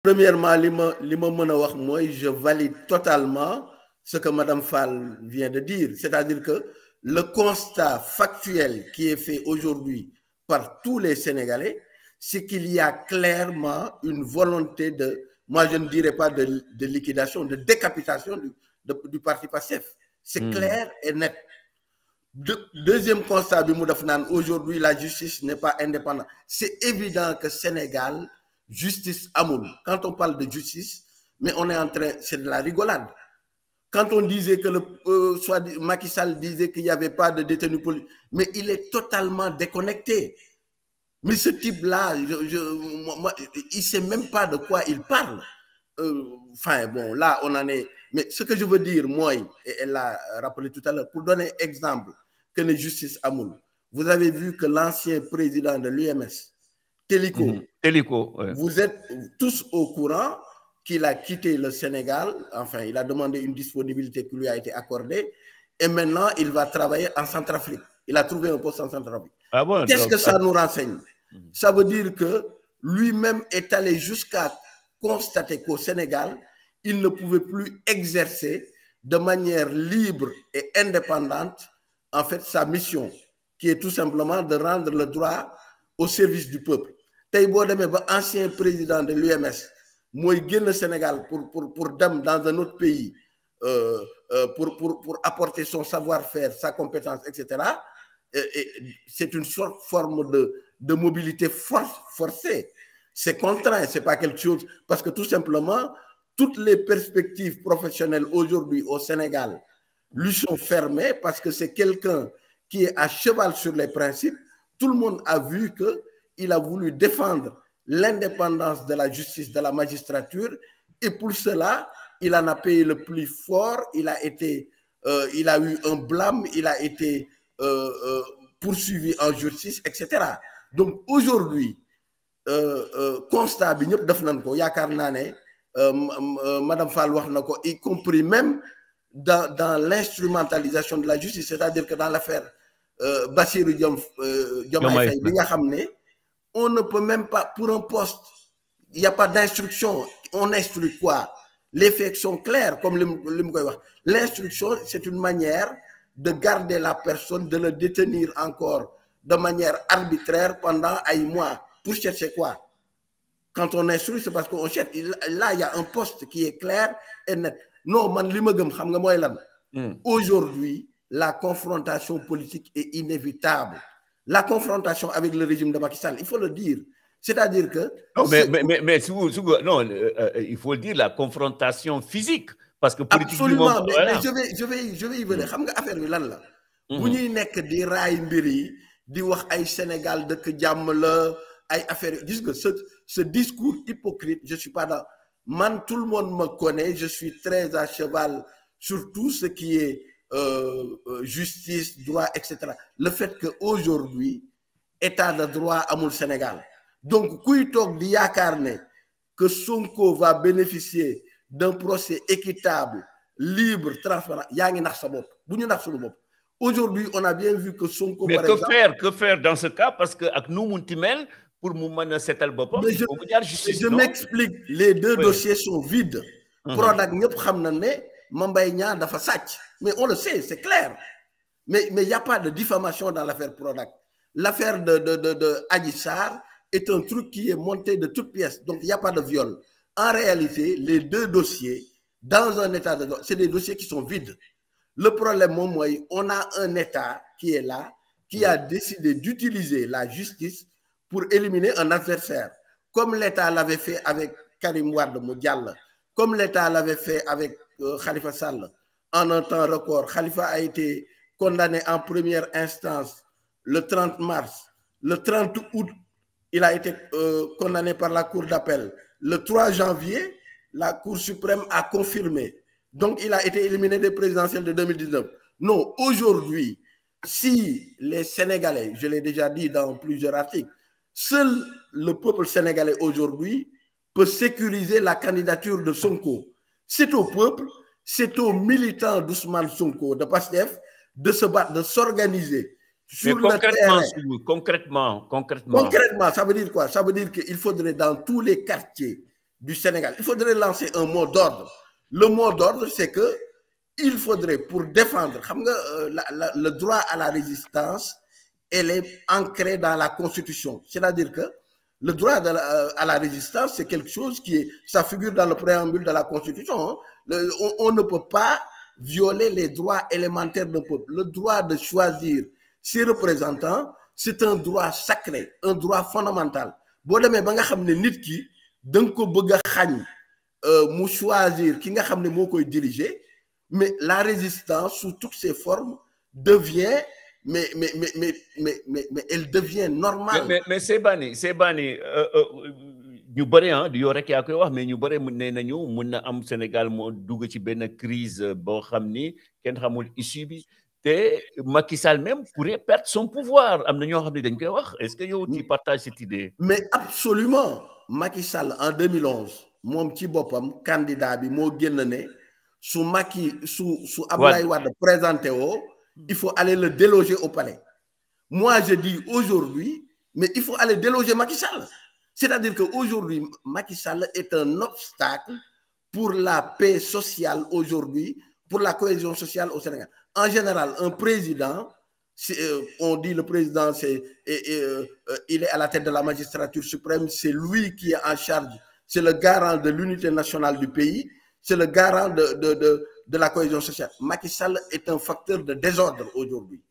Premièrement, je valide totalement ce que Mme Fall vient de dire. C'est-à-dire que le constat factuel qui est fait aujourd'hui par tous les Sénégalais, c'est qu'il y a clairement une volonté de, moi je ne dirais pas de liquidation, de décapitation du parti PASTEF. C'est clair et net. Deuxième constat, aujourd'hui la justice n'est pas indépendante. C'est évident que Sénégal, justice amoul. Quand on parle de justice, mais on est en train, c'est de la rigolade. Quand on disait que Macky Sall disait qu'il n'y avait pas de détenus politiques, mais il est totalement déconnecté. Mais ce type-là, il ne sait même pas de quoi il parle. Enfin, bon, là, on en est. Mais ce que je veux dire, moi, et elle l'a rappelé tout à l'heure, pour donner exemple que la justice amoul, vous avez vu que l'ancien président de l'UMS, Télico, ouais. Vous êtes tous au courant qu'il a quitté le Sénégal, enfin, il a demandé une disponibilité qui lui a été accordée, et maintenant, il va travailler en Centrafrique. Il a trouvé un poste en Centrafrique. Ah bon, qu'est-ce que ça nous renseigne? Ça veut dire que lui-même est allé jusqu'à constater qu'au Sénégal, il ne pouvait plus exercer de manière libre et indépendante, en fait, sa mission, qui est tout simplement de rendre le droit au service du peuple. Taïbo Deme, ancien président de l'UMS, moi, il le Sénégal pour dans un autre pays, pour apporter son savoir-faire, sa compétence, etc. C'est une forme de mobilité forcée. C'est contraint, c'est pas quelque chose, parce que tout simplement, toutes les perspectives professionnelles aujourd'hui au Sénégal lui sont fermées parce que c'est quelqu'un qui est à cheval sur les principes. Tout le monde a vu qu'il a voulu défendre l'indépendance de la justice, de la magistrature, et pour cela, il en a payé le plus fort, il a eu un blâme, il a été poursuivi en justice, etc. Donc aujourd'hui, constat bi ñëpp def nañ ko yaakaar naa ne Madame Fall wax na ko, y compris même dans l'instrumentalisation de la justice, c'est-à-dire que dans l'affaire Bassirou Diomaye Faye bi nga xam ne on ne peut même pas, pour un poste, il n'y a pas d'instruction. On instruit quoi? Les faits sont clairs, comme l'instruction, c'est une manière de garder la personne, de le détenir encore de manière arbitraire pendant un mois. Pour chercher quoi? Quand on instruit, c'est parce qu'on cherche. Là, il y a un poste qui est clair et net. Non, aujourd'hui, la confrontation politique est inévitable. La confrontation avec le régime de Macky Sall, il faut le dire. C'est-à-dire que... Non, non, il faut le dire, la confrontation physique. Parce que politiquement... Absolument, mais je vais y venir. Xam nga affaire bi lan la? Bu ñuy nekk di raay mbir yi, di wax ay Sénégal dëkk jàmm la, ay affaire, gis nga ce discours hypocrite, je suis pas dans... Man, tout le monde me connaît, je suis très à cheval sur tout ce qui est justice, droit, etc. Le fait qu'aujourd'hui, état de droit amul Sénégal. Donc, kuy tok di yaakaar ne que Sonko va bénéficier d'un procès équitable, libre, transparent, yaa ngi nax sa bopp. Bu ñu nax suñu bopp. Aujourd'hui, on a bien vu que Sonko, mais par exemple... que faire dans ce cas? Parce que ak nu munti mel, pour mu mën a seetal boppam, je m'explique, les deux dossiers sont vides. Prodac ñëpp xam na ne Mame Mbaye Niang dafa sàcc. Mais on le sait, c'est clair. Mais il n'y a pas de diffamation dans l'affaire Prodac. L'affaire de Adji Sarr est un truc qui est monté de toutes pièces. Donc, il n'y a pas de viol. En réalité, les deux dossiers, dans un état de droit, c'est des dossiers qui sont vides. Le problème, moi, on a un état qui est là, qui a décidé d'utiliser la justice pour éliminer un adversaire. Comme l'état l'avait fait avec Karim Wade Modial, comme l'état l'avait fait avec Khalifa Sall. En un temps record, Khalifa a été condamné en première instance le 30 mars. Le 30 août, il a été condamné par la Cour d'appel. Le 3 janvier, la Cour suprême a confirmé. Donc, il a été éliminé des présidentielles de 2019. Non, aujourd'hui, si les Sénégalais, je l'ai déjà dit dans plusieurs articles, seul le peuple sénégalais aujourd'hui peut sécuriser la candidature de Sonko. C'est au peuple, c'est aux militants d'Ousmane Sonko, de PASTEF, de se battre, de s'organiser. Mais concrètement, ça veut dire quoi? Ça veut dire qu'il faudrait dans tous les quartiers du Sénégal. Il faudrait lancer un mot d'ordre. Le mot d'ordre, c'est que il faudrait, pour défendre, le droit à la résistance, elle est ancrée dans la Constitution. C'est-à-dire que le droit à la résistance, c'est quelque chose ça figure dans le préambule de la Constitution. Hein. On ne peut pas violer les droits élémentaires d'un peuple. Le droit de choisir ses représentants, c'est un droit sacré, un droit fondamental. Boo demee ba nga xam ne nit ki da nga ko bëgg a xañ mu choisir ki nga xam ne moo koy diriger, mais la résistance sous toutes ses formes devient mais elle devient normale. Mais c'est banni ñu bëri du yow rek yaa koy wax, mais ñu bëri nee nañu mun na am Sénégal moo dugg ci benn crise boo xam ni kenn xamul issue bi te Macky Sall même pourrait perdre son pouvoir. Am na ñoo xam ne dañ koy wax. Est-ce que yow tu partages cette idée? Mais absolument. Macky Sall en 2011 moom ci boppam candidat bi moo génn ne su Abdoulaye Wade présenté woo, il faut aller le déloger au palais. Moi je dis aujourd'hui, mais il faut aller déloger Macky Sall. C'est-à-dire qu'aujourd'hui, Macky Sall est un obstacle pour la paix sociale aujourd'hui, pour la cohésion sociale au Sénégal. En général, un président, on dit le président, il est à la tête de la magistrature suprême, c'est lui qui est en charge, c'est le garant de l'unité nationale du pays, c'est le garant de la cohésion sociale. Macky Sall est un facteur de désordre aujourd'hui.